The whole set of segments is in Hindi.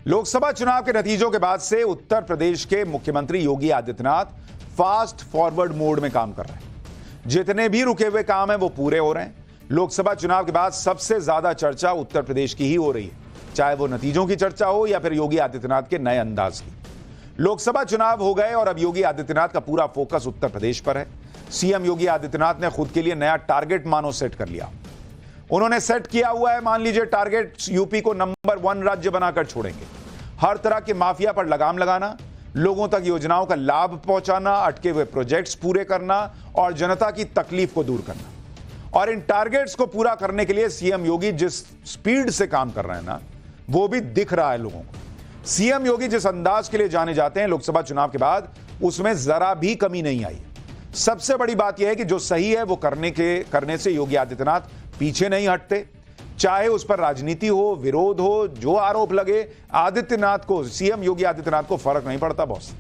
लोकसभा चुनाव के नतीजों के बाद से उत्तर प्रदेश के मुख्यमंत्री Yogi Adityanath fast forward mode में काम कर रहे हैं। जितने भी रुके हुए काम हैं वो पूरे हो रहे हैं। लोकसभा चुनाव के बाद सबसे ज्यादा चर्चा उत्तर प्रदेश की ही हो रही है, चाहे वो नतीजों की चर्चा हो या फिर योगी आदित्यनाथ के नए अंदाज की। लोकसभा चुनाव हो गए और अब योगी आदित्यनाथ का पूरा फोकस उत्तर प्रदेश पर है। सीएम योगी आदित्यनाथ ने खुद के लिए नया टारगेट मानो सेट कर लिया। उन्होंने सेट किया हुआ है, मान लीजिए टारगेट यूपी को नंबर 1 राज्य बनाकर छोड़ेंगे। हर तरह के माफिया पर लगाम लगाना, लोगों तक योजनाओं का लाभ पहुंचाना, अटके हुए प्रोजेक्ट्स पूरे करना और जनता की तकलीफ को दूर करना। और इन टारगेट्स को पूरा करने के लिए सीएम योगी जिस स्पीड से काम कर रहे हैं ना, वो भी दिख रहा है लोगों को। सीएम योगी जिस अंदाज के लिए जाने जाते हैं लोकसभा चुनाव के बाद, उसमें जरा भी कमी नहीं आई। सबसे बड़ी बात यह है कि जो सही है वो करने से योगी आदित्यनाथ पीछे नहीं हटते। चाहे उस पर राजनीति हो, विरोध हो, जो आरोप लगे, आदित्यनाथ को, सीएम योगी आदित्यनाथ को फर्क नहीं पड़ता बॉस।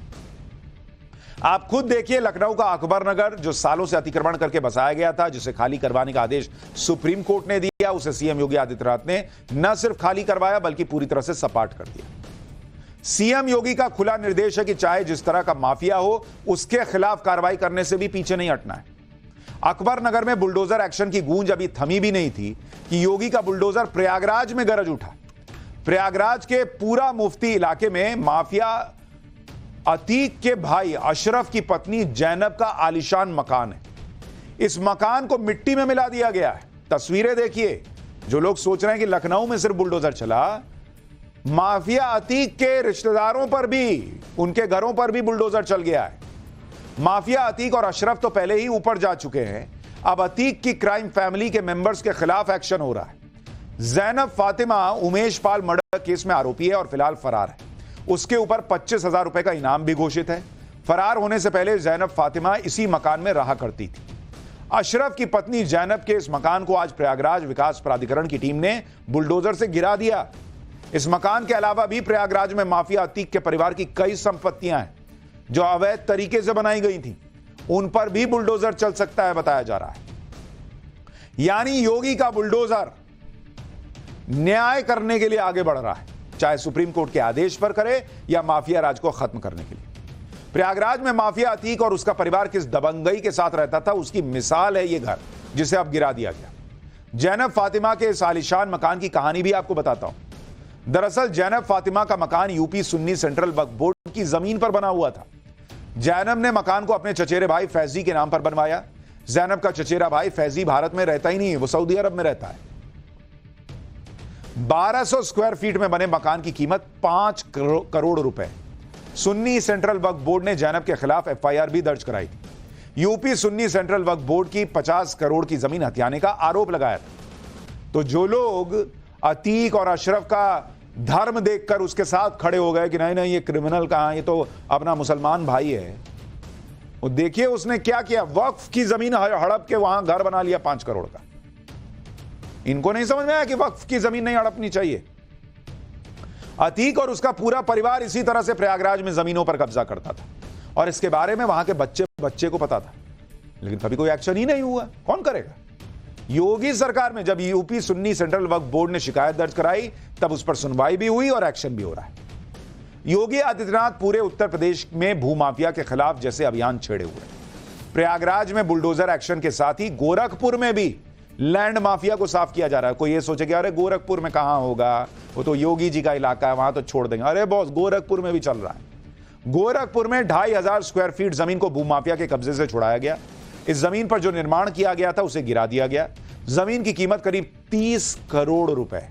आप खुद देखिए, लखनऊ का अकबर नगर जो सालों से अतिक्रमण करके बसाया गया था, जिसे खाली करवाने का आदेश सुप्रीम कोर्ट ने दिया, उसे सीएम योगी आदित्यनाथ ने न सिर्फ खाली करवाया बल्कि पूरी तरह से सपाट कर दिया। सीएम योगी का खुला निर्देश है कि चाहे जिस तरह का माफिया हो, उसके खिलाफ कार्रवाई करने से भी पीछे नहीं हटना है। अकबर नगर में बुलडोजर एक्शन की गूंज अभी थमी भी नहीं थी कि योगी का बुलडोजर प्रयागराज में गरज उठा। प्रयागराज के पूरा मुफ्ती इलाके में माफिया अतीक के भाई अशरफ की पत्नी जैनब का आलीशान मकान है। इस मकान को मिट्टी में मिला दिया गया है। तस्वीरें देखिए। जो लोग सोच रहे हैं कि लखनऊ में सिर्फ बुलडोजर चला, माफिया अतीक के रिश्तेदारों पर भी, उनके घरों पर भी बुलडोजर चल गया है। माफिया अतीक और अशरफ तो पहले ही ऊपर जा चुके हैं, अब अतीक की क्राइम फैमिली के मेंबर्स के खिलाफ एक्शन हो रहा है। जैनब फातिमा उमेश पाल मर्डर केस में आरोपी है और फिलहाल फरार है। उसके ऊपर 25,000 रुपए का इनाम भी घोषित है। फरार होने से पहले जैनब फातिमा इसी मकान में रहा करती थी। अशरफ की पत्नी जैनब के इस मकान को आज प्रयागराज विकास प्राधिकरण की टीम ने बुलडोजर से गिरा दिया। इस मकान के अलावा भी प्रयागराज में माफिया अतीक के परिवार की कई संपत्तियां हैं जो अवैध तरीके से बनाई गई थी, उन पर भी बुलडोजर चल सकता है, बताया जा रहा है। यानी योगी का बुलडोजर न्याय करने के लिए आगे बढ़ रहा है, चाहे सुप्रीम कोर्ट के आदेश पर करे या माफिया राज को खत्म करने के लिए। प्रयागराज में माफिया अतीक और उसका परिवार किस दबंगई के साथ रहता था, उसकी मिसाल है ये घर जिसे अब गिरा दिया गया। जैनब फातिमा के इस आलीशान मकान की कहानी भी आपको बताता हूं। दरअसल जैनब फातिमा का मकान यूपी सुन्नी सेंट्रल वक्फ बोर्ड की जमीन पर बना हुआ था। जैनब ने मकान को अपने चचेरे भाई फैजी के नाम पर बनवाया। जैनब का चचेरा भाई फैजी भारत में रहता ही नहीं है, वो सऊदी अरब में रहता है। 1200 स्क्वायर फीट में बने मकान की कीमत 5 करोड़ रुपए। सुन्नी सेंट्रल वक्फ बोर्ड ने जैनब के खिलाफ एफआईआर भी दर्ज कराई थी। यूपी सुन्नी सेंट्रल वक्फ बोर्ड की 50 करोड़ की जमीन हथियाने का आरोप लगाया था। तो जो लोग अतीक और अशरफ का धर्म देखकर उसके साथ खड़े हो गए कि नहीं नहीं ये क्रिमिनल कहां, ये तो अपना मुसलमान भाई है, वो देखिए उसने क्या किया, वक्फ की जमीन हड़प के वहां घर बना लिया 5 करोड़ का। इनको नहीं समझ में आया कि वक्फ की जमीन नहीं हड़पनी चाहिए। अतीक और उसका पूरा परिवार इसी तरह से प्रयागराज में जमीनों पर कब्जा करता था और इसके बारे में वहां के बच्चे को पता था, लेकिन कभी कोई एक्शन ही नहीं हुआ। कौन करेगा? योगी सरकार में जब यूपी सुन्नी सेंट्रल वक्फ बोर्ड ने शिकायत दर्ज कराई, तब उस पर सुनवाई भी हुई और एक्शन भी हो रहा है। योगी आदित्यनाथ पूरे उत्तर प्रदेश में भूमाफिया के खिलाफ जैसे अभियान छेड़े हुए हैं। प्रयागराज में बुलडोजर एक्शन के साथ ही गोरखपुर में भी लैंड माफिया को साफ किया जा रहा है। कोई ये सोचे कि अरे गोरखपुर में कहां होगा, वो तो योगी जी का इलाका है, वहां तो छोड़ देंगे। अरे बॉस, गोरखपुर में भी चल रहा है। गोरखपुर में 2500 स्क्वायर फीट जमीन को भूमाफिया के कब्जे से छुड़ाया गया। इस जमीन पर जो निर्माण किया गया था उसे गिरा दिया गया। जमीन की कीमत करीब 30 करोड़ रुपए।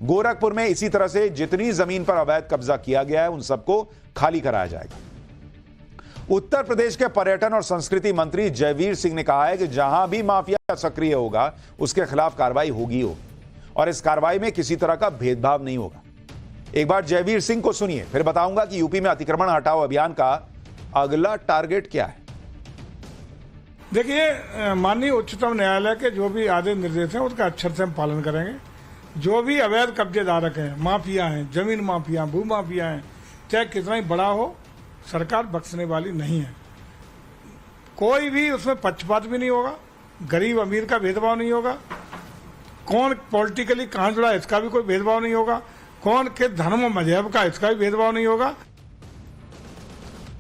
गोरखपुर में इसी तरह से जितनी जमीन पर अवैध कब्जा किया गया है उन सबको खाली कराया जाएगा। उत्तर प्रदेश के पर्यटन और संस्कृति मंत्री जयवीर सिंह ने कहा है कि जहां भी माफिया सक्रिय होगा उसके खिलाफ कार्रवाई होगी और इस कार्रवाई में किसी तरह का भेदभाव नहीं होगा। एक बार जयवीर सिंह को सुनिए, फिर बताऊंगा कि यूपी में अतिक्रमण हटाओ अभियान का अगला टारगेट क्या है। देखिए, माननीय उच्चतम न्यायालय के जो भी आदेश निर्देश हैं उसका अक्षर से हम पालन करेंगे। जो भी अवैध कब्जेदारक हैं, माफिया हैं, जमीन माफिया, भू माफिया हैं, चाहे कितना ही बड़ा हो, सरकार बख्शने वाली नहीं है। कोई भी उसमें पक्षपात भी नहीं होगा, गरीब अमीर का भेदभाव नहीं होगा, कौन पॉलिटिकली कहाँ जुड़ा है इसका भी कोई भेदभाव नहीं होगा। कौन किस धर्म मजहब का, इसका भी भेदभाव नहीं होगा।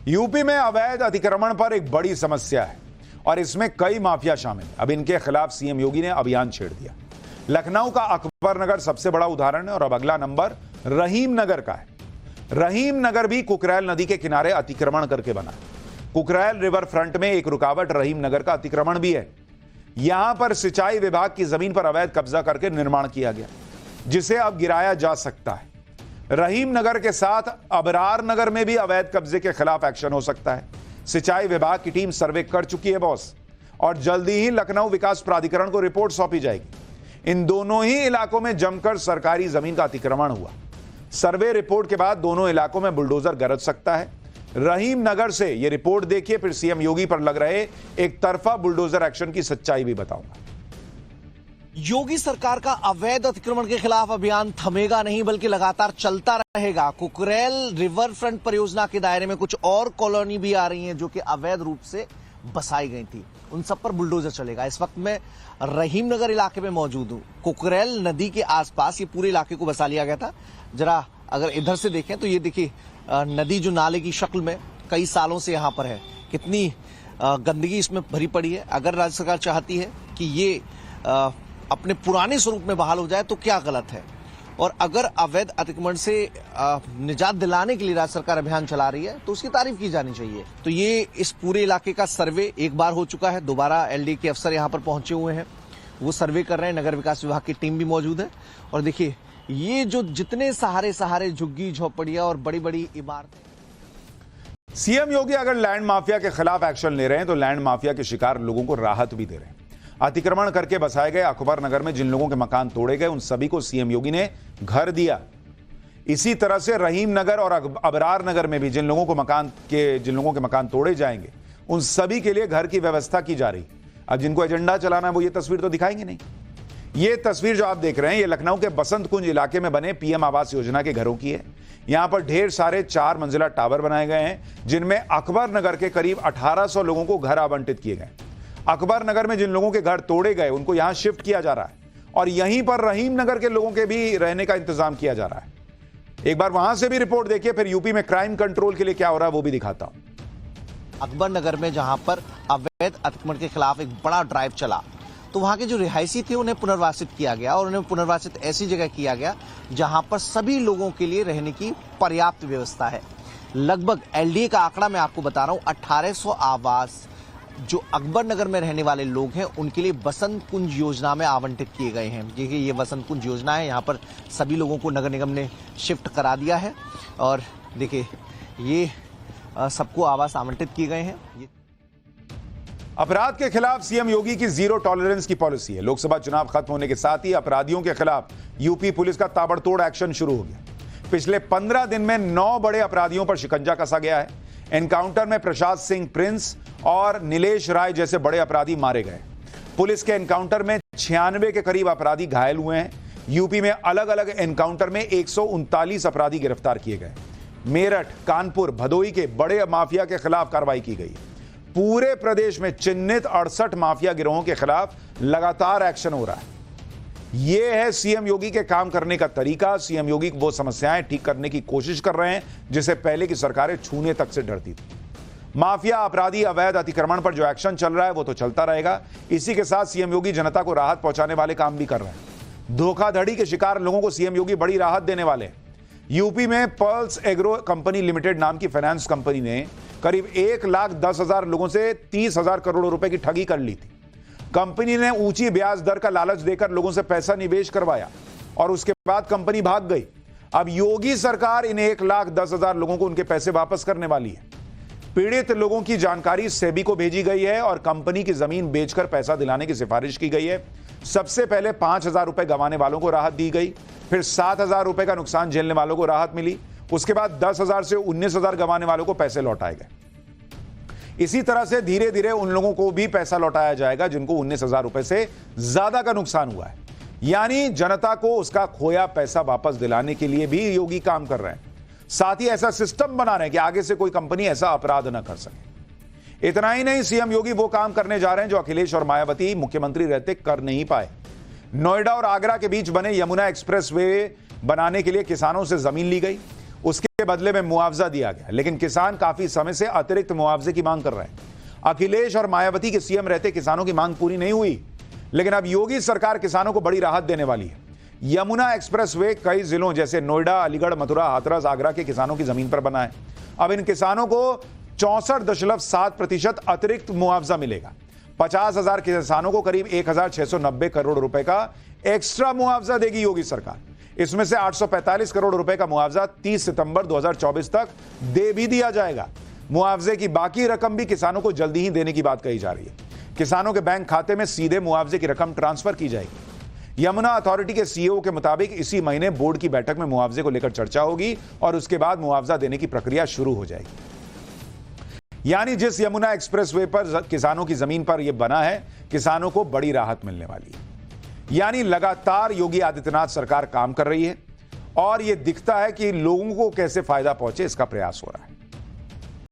यूपी में अवैध अतिक्रमण पर एक बड़ी समस्या है और इसमें कई माफिया शामिल हैं। अब इनके खिलाफ सीएम योगी ने अभियान छेड़ दिया। लखनऊ का अकबर नगर सबसे बड़ा उदाहरण है और अब अगला नंबर रहीम नगर का है। रहीम नगर भी कुकरैल नदी के किनारे अतिक्रमण करके बना। कुकरैल रिवर फ्रंट में एक रुकावट रहीम नगर का अतिक्रमण भी है। यहां पर सिंचाई विभाग की जमीन पर अवैध कब्जा करके निर्माण किया गया, जिसे अब गिराया जा सकता है। रहीम नगर के साथ अबरार नगर में भी अवैध कब्जे के खिलाफ एक्शन हो सकता है। सिंचाई विभाग की टीम सर्वे कर चुकी है बॉस, और जल्दी ही लखनऊ विकास प्राधिकरण को रिपोर्ट सौंपी जाएगी। इन दोनों ही इलाकों में जमकर सरकारी जमीन का अतिक्रमण हुआ। सर्वे रिपोर्ट के बाद दोनों इलाकों में बुलडोजर गरज सकता है। रहीम नगर से यह रिपोर्ट देखिए, फिर सीएम योगी पर लग रहे एक तरफा बुलडोजर एक्शन की सच्चाई भी बताऊंगा। योगी सरकार का अवैध अतिक्रमण के खिलाफ अभियान थमेगा नहीं, बल्कि लगातार चलता रहेगा। कुकरैल रिवर फ्रंट परियोजना के दायरे में कुछ और कॉलोनी भी आ रही हैं जो कि अवैध रूप से बसाई गई थी, उन सब पर बुलडोजर चलेगा। इस वक्त मैं रहीम नगर इलाके में मौजूद हूं। कुकरैल नदी के आसपास ये पूरे इलाके को बसा लिया गया था। जरा अगर इधर से देखें तो ये देखिए नदी जो नाले की शक्ल में कई सालों से यहां पर है, कितनी गंदगी इसमें भरी पड़ी है। अगर राज्य सरकार चाहती है कि ये अपने पुराने स्वरूप में बहाल हो जाए तो क्या गलत है, और अगर अवैध अतिक्रमण से निजात दिलाने के लिए राज्य सरकार अभियान चला रही है तो उसकी तारीफ की जानी चाहिए। तो ये इस पूरे इलाके का सर्वे एक बार हो चुका है, दोबारा एलडी के अफसर यहाँ पर पहुंचे हुए हैं, वो सर्वे कर रहे हैं। नगर विकास विभाग की टीम भी मौजूद है। और देखिए ये जो जितने सहारे झुग्गी झोपड़ियां और बड़ी बड़ी इमारतें। सीएम योगी अगर लैंड माफिया के खिलाफ एक्शन ले रहे हैं तो लैंड माफिया के शिकार लोगों को राहत भी दे रहे हैं। अतिक्रमण करके बसाए गए अकबर नगर में जिन लोगों के मकान तोड़े गए उन सभी को सीएम योगी ने घर दिया। इसी तरह से रहीम नगर और अबरार नगर में भी जिन लोगों के मकान तोड़े जाएंगे उन सभी के लिए घर की व्यवस्था की जा रही। अब जिनको एजेंडा चलाना है वो ये तस्वीर तो दिखाएंगे नहीं। ये तस्वीर जो आप देख रहे हैं ये लखनऊ के बसंत कुंज इलाके में बने पीएम आवास योजना के घरों की है। यहां पर ढेर सारे 4 मंजिला टावर बनाए गए हैं जिनमें अकबर नगर के करीब 1800 लोगों को घर आवंटित किए गए। अकबर नगर में जिन लोगों के घर तोड़े गए उनको यहां शिफ्ट किया जा रहा है और यहीं पर रहीम नगर के लोगों के भी रहने का इंतजाम किया जा रहा है। एक बार वहां से भी रिपोर्ट देखिए, फिर यूपी में क्राइम कंट्रोल के लिए क्या हो रहा है वो भी दिखाता हूं। अकबर नगर में जहां पर अवैध अतिक्रमण के खिलाफ एक बड़ा ड्राइव चला तो वहां के जो रिहायशी थे उन्हें पुनर्वासित किया गया, और उन्हें पुनर्वासित ऐसी जगह किया गया जहां पर सभी लोगों के लिए रहने की पर्याप्त व्यवस्था है। लगभग एलडीए का आंकड़ा मैं आपको बता रहा हूं, 1800 आवास जो अकबर नगर में रहने वाले लोग हैं उनके लिए बसंत कुंज योजना में आवंटित किए गए हैं। देखिए ये बसंत कुंज योजना है, यहाँ पर सभी लोगों को नगर निगम ने शिफ्ट करा दिया है और देखिए ये सबको आवास आवंटित किए गए हैं। अपराध के खिलाफ सीएम योगी की जीरो टॉलरेंस की पॉलिसी है। लोकसभा चुनाव खत्म होने के साथ ही अपराधियों के खिलाफ यूपी पुलिस का ताबड़तोड़ एक्शन शुरू हो गया। पिछले 15 दिन में 9 बड़े अपराधियों पर शिकंजा कसा गया है। एनकाउंटर में प्रसाद सिंह प्रिंस और नीलेश राय जैसे बड़े अपराधी मारे गए। पुलिस के एनकाउंटर में 96 के करीब अपराधी घायल हुए हैं। यूपी में अलग अलग एनकाउंटर में 139 अपराधी गिरफ्तार किए गए। मेरठ, कानपुर, भदोही के बड़े माफिया के खिलाफ कार्रवाई की गई। पूरे प्रदेश में चिन्हित 68 माफिया गिरोहों के खिलाफ लगातार एक्शन हो रहा है। यह है सीएम योगी के काम करने का तरीका। सीएम योगी वो समस्याएं ठीक करने की कोशिश कर रहे हैं जिसे पहले की सरकारें छूने तक से डरती थी। माफिया, अपराधी, अवैध अतिक्रमण पर जो एक्शन चल रहा है वो तो चलता रहेगा। इसी के साथ सीएम योगी जनता को राहत पहुंचाने वाले काम भी कर रहे हैं। धोखाधड़ी के शिकार लोगों को सीएम योगी बड़ी राहत देने वाले हैं। यूपी में पर्ल्स एग्रो कंपनी लिमिटेड नाम की फाइनेंस कंपनी ने करीब 1,10,000 लोगों से 30,000 करोड़ रुपए की ठगी कर ली थी। कंपनी ने ऊंची ब्याज दर का लालच देकर लोगों से पैसा निवेश करवाया और उसके बाद कंपनी भाग गई। अब योगी सरकार इन 1,10,000 लोगों को उनके पैसे वापस करने वाली है। पीड़ित लोगों की जानकारी सेबी को भेजी गई है और कंपनी की जमीन बेचकर पैसा दिलाने की सिफारिश की गई है। सबसे पहले 5,000 रुपए गंवाने वालों को राहत दी गई, फिर 7,000 रुपए का नुकसान झेलने वालों को राहत मिली, उसके बाद 10,000 से 19,000 गंवाने वालों को पैसे लौटाए गए। इसी तरह से धीरे धीरे उन लोगों को भी पैसा लौटाया जाएगा जिनको 19,000 रुपए से ज्यादा का नुकसान हुआ है। यानी जनता को उसका खोया पैसा वापस दिलाने के लिए भी योगी काम कर रहे हैं। साथ ही ऐसा सिस्टम बना रहे हैं कि आगे से कोई कंपनी ऐसा अपराध न कर सके। इतना ही नहीं, सीएम योगी वो काम करने जा रहे हैं जो अखिलेश और मायावती मुख्यमंत्री रहते कर नहीं पाए। नोएडा और आगरा के बीच बने यमुना एक्सप्रेसवे बनाने के लिए किसानों से जमीन ली गई, उसके बदले में मुआवजा दिया गया, लेकिन किसान काफी समय से अतिरिक्त मुआवजे की मांग कर रहे हैं। अखिलेश और मायावती के सीएम रहते किसानों की मांग पूरी नहीं हुई, लेकिन अब योगी सरकार किसानों को बड़ी राहत देने वाली है। यमुना एक्सप्रेसवे कई जिलों जैसे नोएडा, अलीगढ़, मथुरा, हाथरस, आगरा के किसानों की जमीन पर बना है। अब इन किसानों को 64.7% अतिरिक्त मुआवजा मिलेगा। 50,000 किसानों को करीब 1,690 करोड़ रुपए का एक्स्ट्रा मुआवजा देगी योगी सरकार। इसमें से 845 करोड़ रुपए का मुआवजा 30 सितंबर 2024 तक दे भी दिया जाएगा। मुआवजे की बाकी रकम भी किसानों को जल्दी ही देने की बात कही जा रही है। किसानों के बैंक खाते में सीधे मुआवजे की रकम ट्रांसफर की जाएगी। यमुना अथॉरिटी के सीईओ के मुताबिक इसी महीने बोर्ड की बैठक में मुआवजे को लेकर चर्चा होगी और उसके बाद मुआवजा देने की प्रक्रिया शुरू हो जाएगी। यानी जिस यमुना एक्सप्रेसवे पर किसानों की जमीन पर यह बना है, किसानों को बड़ी राहत मिलने वाली है। यानी लगातार योगी आदित्यनाथ सरकार काम कर रही है और यह दिखता है कि लोगों को कैसे फायदा पहुंचे, इसका प्रयास हो रहा है।